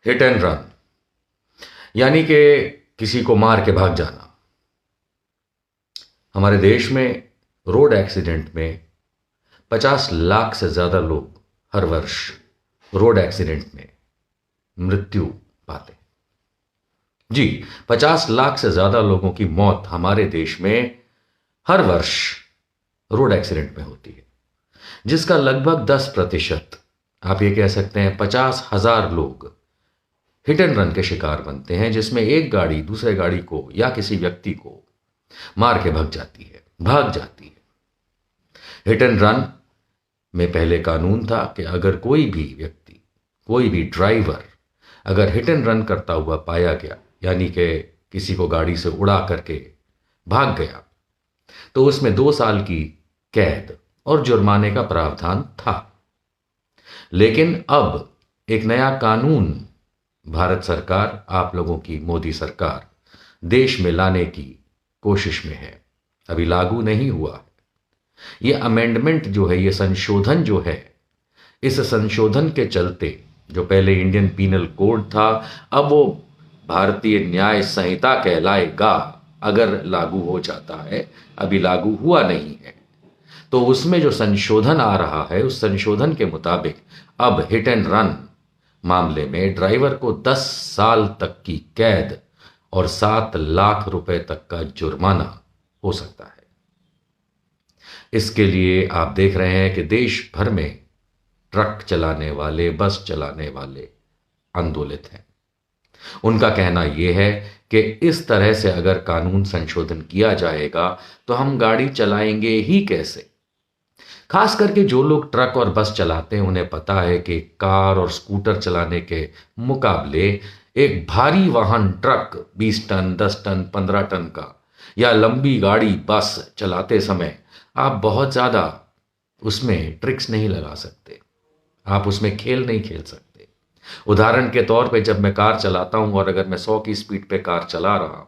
Hit and run यानी कि किसी को मार के भाग जाना। हमारे देश में रोड एक्सीडेंट में 50 लाख से ज्यादा लोग हर वर्ष रोड एक्सीडेंट में मृत्यु पाते। जी, 50 लाख से ज्यादा लोगों की मौत हमारे देश में हर वर्ष रोड एक्सीडेंट में होती है, जिसका लगभग 10%, आप ये कह सकते हैं 50,000 लोग हिट एंड रन के शिकार बनते हैं, जिसमें एक गाड़ी दूसरे गाड़ी को या किसी व्यक्ति को मार के भाग जाती है। हिट एंड रन में पहले कानून था कि अगर कोई भी व्यक्ति, कोई भी ड्राइवर अगर हिट एंड रन करता हुआ पाया गया, यानी कि किसी को गाड़ी से उड़ा करके भाग गया, तो उसमें 2 साल की कैद और जुर्माने का प्रावधान था। लेकिन अब एक नया कानून भारत सरकार, आप लोगों की मोदी सरकार देश में लाने की कोशिश में है। अभी लागू नहीं हुआ है। यह अमेंडमेंट जो है, यह संशोधन जो है, इस संशोधन के चलते जो पहले इंडियन पीनल कोड था, अब वो भारतीय न्याय संहिता कहलाएगा अगर लागू हो जाता है। अभी लागू हुआ नहीं है, तो उसमें जो संशोधन आ रहा है, उस संशोधन के मुताबिक अब हिट एंड रन मामले में ड्राइवर को 10 साल तक की कैद और 7 लाख रुपए तक का जुर्माना हो सकता है। इसके लिए आप देख रहे हैं कि देश भर में ट्रक चलाने वाले, बस चलाने वाले आंदोलित हैं। उनका कहना यह है कि इस तरह से अगर कानून संशोधन किया जाएगा तो हम गाड़ी चलाएंगे ही कैसे। खास करके जो लोग ट्रक और बस चलाते हैं, उन्हें पता है कि कार और स्कूटर चलाने के मुकाबले एक भारी वाहन ट्रक 20 टन, 10 टन, 15 टन का या लंबी गाड़ी बस चलाते समय आप बहुत ज़्यादा उसमें ट्रिक्स नहीं लगा सकते, आप उसमें खेल नहीं खेल सकते। उदाहरण के तौर पे जब मैं कार चलाता हूं और अगर मैं 100 की स्पीड पे कार चला रहा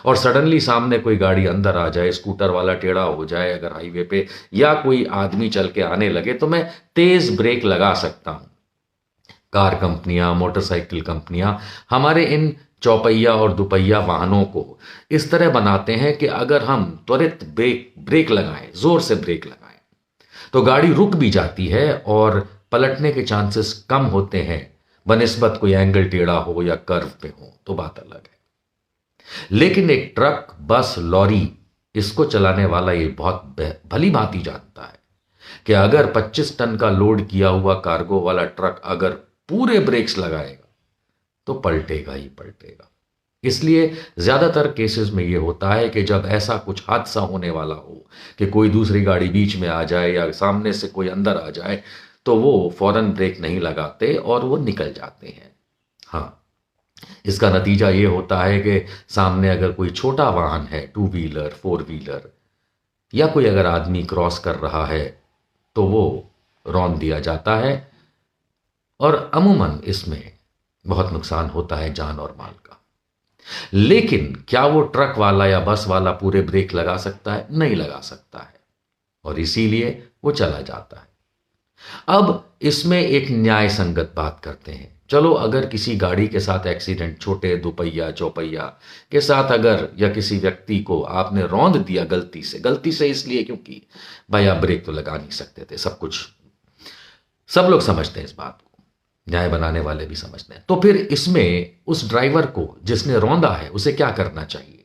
और सडनली सामने कोई गाड़ी अंदर आ जाए, स्कूटर वाला टेढ़ा हो जाए अगर हाईवे पे, या कोई आदमी चल के आने लगे, तो मैं तेज ब्रेक लगा सकता हूं। कार कंपनियां, मोटरसाइकिल कंपनियां हमारे इन चौपहिया और दुपहिया वाहनों को इस तरह बनाते हैं कि अगर हम त्वरित ब्रेक लगाएं, जोर से ब्रेक लगाएं, तो गाड़ी रुक भी जाती है और पलटने के चांसेस कम होते हैं, बनिस्बत कोई एंगल टेढ़ा हो या कर्व पे हो तो बात अलग है। लेकिन एक ट्रक, बस, लॉरी, इसको चलाने वाला ये बहुत भली भांति जानता है कि अगर 25 टन का लोड किया हुआ कार्गो वाला ट्रक अगर पूरे ब्रेक्स लगाएगा तो पलटेगा ही पलटेगा। इसलिए ज्यादातर केसेस में यह होता है कि जब ऐसा कुछ हादसा होने वाला हो कि कोई दूसरी गाड़ी बीच में आ जाए या सामने से कोई अंदर आ जाए, तो वो फौरन ब्रेक नहीं लगाते और वो निकल जाते हैं। हाँ, इसका नतीजा ये होता है कि सामने अगर कोई छोटा वाहन है, 2 व्हीलर, 4 व्हीलर, या कोई अगर आदमी क्रॉस कर रहा है तो वो रौंद दिया जाता है और अमूमन इसमें बहुत नुकसान होता है जान और माल का। लेकिन क्या वो ट्रक वाला या बस वाला पूरे ब्रेक लगा सकता है? नहीं लगा सकता है, और इसीलिए वो चला जाता है। अब इसमें एक न्याय संगत बात करते हैं। चलो, अगर किसी गाड़ी के साथ एक्सीडेंट, छोटे दुपहिया चौपहिया के साथ अगर, या किसी व्यक्ति को आपने रौंद दिया गलती से इसलिए क्योंकि भाई आप ब्रेक तो लगा नहीं सकते थे, सब लोग समझते हैं इस बात को, न्याय बनाने वाले भी समझते हैं। तो फिर इसमें उस ड्राइवर को जिसने रौंदा है उसे क्या करना चाहिए?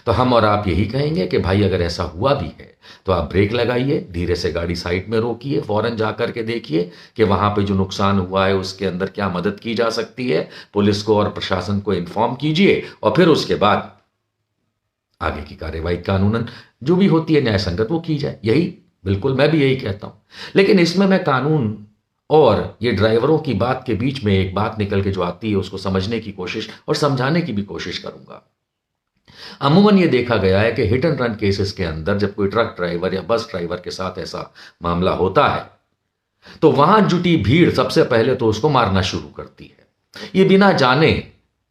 तो हम और आप यही कहेंगे कि भाई अगर ऐसा हुआ भी है तो आप ब्रेक लगाइए, धीरे से गाड़ी साइड में रोकिए, फौरन जाकर के देखिए कि वहां पे जो नुकसान हुआ है उसके अंदर क्या मदद की जा सकती है, पुलिस को और प्रशासन को इन्फॉर्म कीजिए, और फिर उसके बाद आगे की कार्यवाही कानूनन जो भी होती है न्याय संगत वो की जाए। यही बिल्कुल मैं भी यही कहता हूं। लेकिन इसमें मैं कानून और ये ड्राइवरों की बात के बीच में एक बात निकल के जो आती है उसको समझने की कोशिश और समझाने की भी कोशिश करूंगा। अमूमन ये देखा गया है कि हिट एंड रन केसेस के अंदर जब कोई ट्रक ड्राइवर या बस ड्राइवर के साथ ऐसा मामला होता है तो वहां जुटी भीड़ सबसे पहले तो उसको मारना शुरू करती है, ये बिना जाने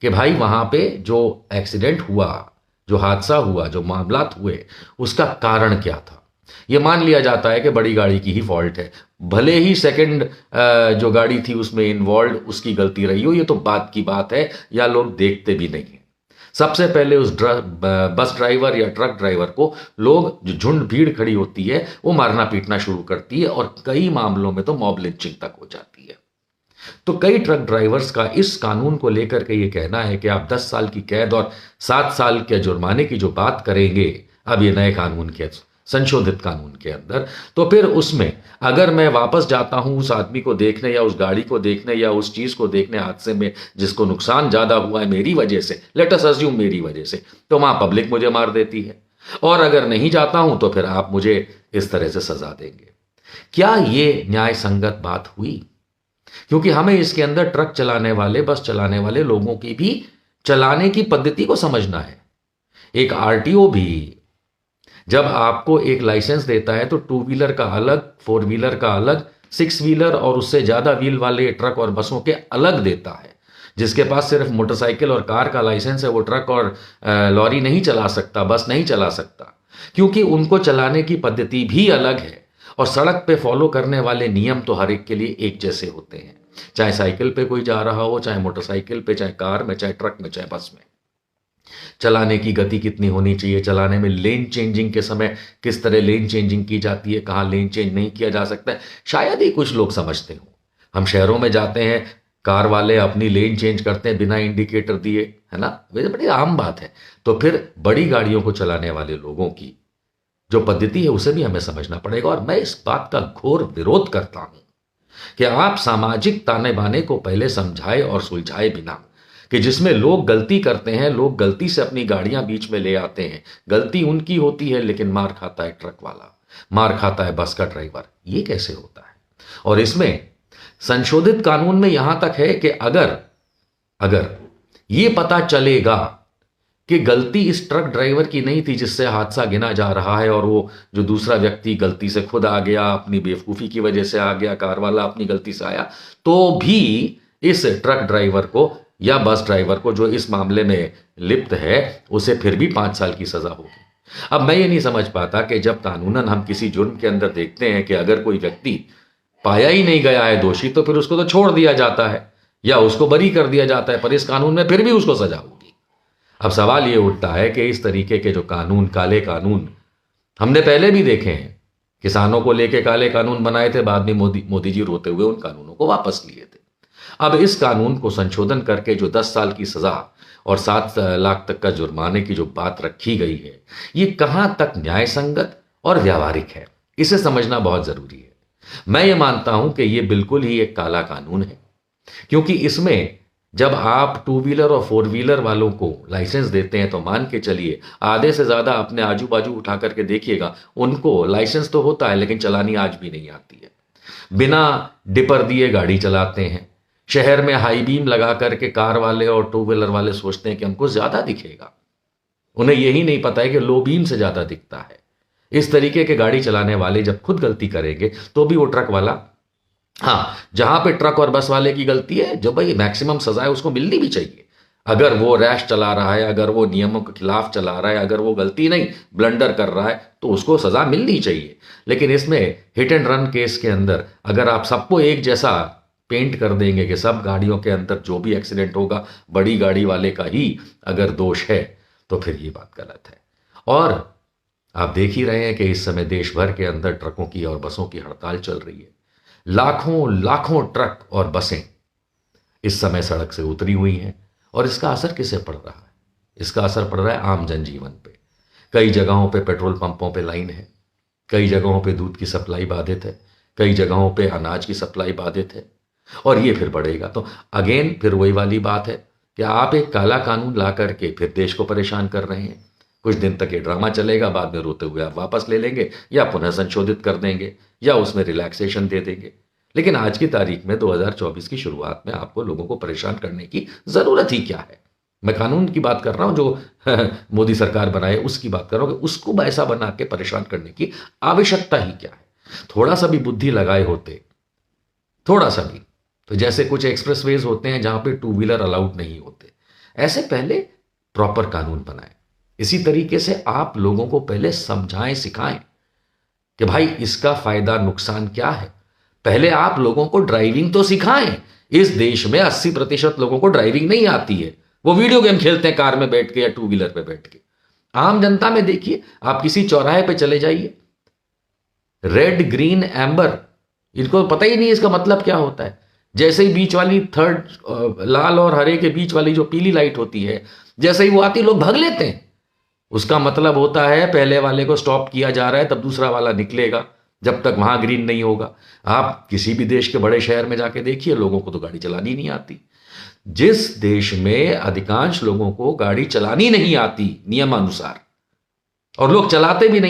कि भाई वहां पे जो एक्सीडेंट हुआ, जो हादसा हुआ, जो मामलात हुए, उसका कारण क्या था। ये मान लिया जाता है कि बड़ी गाड़ी की ही फॉल्ट है, भले ही सेकंड जो गाड़ी थी उसमें इन्वॉल्व उसकी गलती रही हो, ये तो बात की बात है, या लोग देखते भी नहीं है। सबसे पहले उस बस ड्राइवर या ट्रक ड्राइवर को लोग, जो झुंड भीड़ खड़ी होती है, वो मारना पीटना शुरू करती है और कई मामलों में तो मॉब लिंचिंग तक हो जाती है। तो कई ट्रक ड्राइवर्स का इस कानून को लेकर के ये कहना है कि आप 10 साल की कैद और 7 साल के जुर्माने की जो बात करेंगे अब ये नए कानून के, संशोधित कानून के अंदर, तो फिर उसमें अगर मैं वापस जाता हूं उस आदमी को देखने या उस गाड़ी को देखने या उस चीज को देखने हादसे में जिसको नुकसान ज्यादा हुआ है मेरी वजह से, लेट अस अज्यूम मेरी वजह से, तो वहां पब्लिक मुझे मार देती है, और अगर नहीं जाता हूं तो फिर आप मुझे इस तरह से सजा देंगे। क्या ये न्याय संगत बात हुई? क्योंकि हमें इसके अंदर ट्रक चलाने वाले, बस चलाने वाले लोगों की भी चलाने की पद्धति को समझना है। एक आरटीओ भी जब आपको एक लाइसेंस देता है तो 2 व्हीलर का अलग, 4 व्हीलर का अलग, 6 व्हीलर और उससे ज्यादा व्हील वाले ट्रक और बसों के अलग देता है। जिसके पास सिर्फ मोटरसाइकिल और कार का लाइसेंस है वो ट्रक और लॉरी नहीं चला सकता, बस नहीं चला सकता, क्योंकि उनको चलाने की पद्धति भी अलग है। और सड़क पे फॉलो करने वाले नियम तो हर एक के लिए एक जैसे होते हैं, चाहे साइकिल पे कोई जा रहा हो, चाहे मोटरसाइकिल पे, चाहे कार में, चाहे ट्रक में, चाहे बस में। चलाने की गति कितनी होनी चाहिए, चलाने में लेन चेंजिंग के समय किस तरह लेन चेंजिंग की जाती है, कहाँ लेन चेंज नहीं किया जा सकता है, शायद ही कुछ लोग समझते हो। हम शहरों में जाते हैं, कार वाले अपनी लेन चेंज करते हैं बिना इंडिकेटर दिए, है ना, वैसे बड़ी आम बात है। तो फिर बड़ी गाड़ियों को चलाने वाले लोगों की जो पद्धति है उसे भी हमें समझना पड़ेगा। और मैं इस बात का घोर विरोध करता हूं कि आप सामाजिक ताने बाने को पहले समझाए और सुलझाए बिना, कि जिसमें लोग गलती करते हैं, लोग गलती से अपनी गाड़ियां बीच में ले आते हैं, गलती उनकी होती है, लेकिन मार खाता है ट्रक वाला, मार खाता है बस का ड्राइवर, ये कैसे होता है? और इसमें संशोधित कानून में यहां तक है कि अगर ये पता चलेगा कि गलती इस ट्रक ड्राइवर की नहीं थी जिससे हादसा गिना जा रहा है, और वो जो दूसरा व्यक्ति गलती से खुद आ गया, अपनी बेवकूफ़ी की वजह से आ गया, कार वाला अपनी गलती से आया, तो भी इस ट्रक ड्राइवर को या बस ड्राइवर को जो इस मामले में लिप्त है उसे फिर भी 5 साल की सजा होगी। अब मैं ये नहीं समझ पाता कि जब कानूनन हम किसी जुर्म के अंदर देखते हैं कि अगर कोई व्यक्ति पाया ही नहीं गया है दोषी, तो फिर उसको तो छोड़ दिया जाता है या उसको बरी कर दिया जाता है, पर इस कानून में फिर भी उसको सजा होगी। अब सवाल ये उठता है कि इस तरीके के जो कानून, काले कानून हमने पहले भी देखे हैं, किसानों को लेके काले कानून बनाए थे, बाद में मोदी जी रोते हुए उन कानूनों को वापस लिए थे। अब इस कानून को संशोधन करके जो 10 साल की सजा और 7 लाख तक का जुर्माने की जो बात रखी गई है, ये कहां तक न्याय संगत और व्यावहारिक है, इसे समझना बहुत जरूरी है। मैं ये मानता हूं कि ये बिल्कुल ही एक काला कानून है, क्योंकि इसमें जब आप 2 व्हीलर और 4 व्हीलर वालों को लाइसेंस देते हैं तो मान के चलिए आधे से ज्यादा अपने आजू बाजू उठा करके देखिएगा, उनको लाइसेंस तो होता है लेकिन चलानी आज भी नहीं आती है, बिना डिपर दिए गाड़ी चलाते हैं। शहर में हाई बीम लगा करके कार वाले और 2 व्हीलर वाले सोचते हैं कि हमको ज्यादा दिखेगा, उन्हें यही नहीं पता है कि लो बीम से ज्यादा दिखता है। इस तरीके के गाड़ी चलाने वाले जब खुद गलती करेंगे तो भी वो ट्रक वाला, हाँ, जहां पे ट्रक और बस वाले की गलती है, जो भाई मैक्सिमम सजा है उसको मिलनी भी चाहिए। अगर वो रैश चला रहा है, अगर वो नियमों के खिलाफ चला रहा है, अगर वो गलती नहीं ब्लंडर कर रहा है, तो उसको सजा मिलनी चाहिए। लेकिन इसमें हिट एंड रन केस के अंदर अगर आप सबको एक जैसा पेंट कर देंगे कि सब गाड़ियों के अंदर जो भी एक्सीडेंट होगा बड़ी गाड़ी वाले का ही अगर दोष है, तो फिर ये बात गलत है। और आप देख ही रहे हैं कि इस समय देश भर के अंदर ट्रकों की और बसों की हड़ताल चल रही है। लाखों लाखों ट्रक और बसें इस समय सड़क से उतरी हुई हैं, और इसका असर किसे पड़ रहा है? इसका असर पड़ रहा है आम जनजीवन पे। कई जगहों पे पेट्रोल पंपों पे लाइन है, कई जगहों पे दूध की सप्लाई बाधित है, कई जगहों पे अनाज की सप्लाई बाधित है, और ये फिर बढ़ेगा। तो अगेन फिर वही वाली बात है कि आप एक काला कानून ला करके फिर देश को परेशान कर रहे हैं। कुछ दिन तक ये ड्रामा चलेगा, बाद में रोते हुए आप वापस ले लेंगे या पुनः संशोधित कर देंगे या उसमें रिलैक्सेशन दे देंगे। लेकिन आज की तारीख में 2024 की शुरुआत में आपको लोगों को परेशान करने की जरूरत ही क्या है? मैं कानून की बात कर रहा हूं जो मोदी सरकार बनाए उसकी बात कर रहा हूं कि उसको ऐसा बना के परेशान करने की आवश्यकता ही क्या है? थोड़ा सा भी बुद्धि लगाए होते, थोड़ा सा भी, तो जैसे कुछ एक्सप्रेसवेज होते हैं जहां पे 2 व्हीलर अलाउड नहीं होते, ऐसे पहले प्रॉपर कानून बनाए। इसी तरीके से आप लोगों को पहले समझाएं, सिखाएं कि भाई इसका फायदा नुकसान क्या है। पहले आप लोगों को ड्राइविंग तो सिखाएं। इस देश में 80% लोगों को ड्राइविंग नहीं आती है, वो वीडियो गेम खेलते हैं कार में बैठ के या टू व्हीलर पे बैठ के। आम जनता में देखिए, आप किसी चौराहे पे चले जाइए, रेड ग्रीन एम्बर, इनको पता ही नहीं इसका मतलब क्या होता है। जैसे ही बीच वाली थर्ड लाल और हरे के बीच वाली जो पीली लाइट होती है, जैसे ही वो आती लोग भाग लेते हैं। उसका मतलब होता है पहले वाले को स्टॉप किया जा रहा है, तब दूसरा वाला निकलेगा जब तक वहां ग्रीन नहीं होगा। आप किसी भी देश के बड़े शहर में जाके देखिए, लोगों को तो गाड़ी चलानी नहीं आती। जिस देश में अधिकांश लोगों को गाड़ी चलानी नहीं आती नियमानुसार, और लोग चलाते भी नहीं,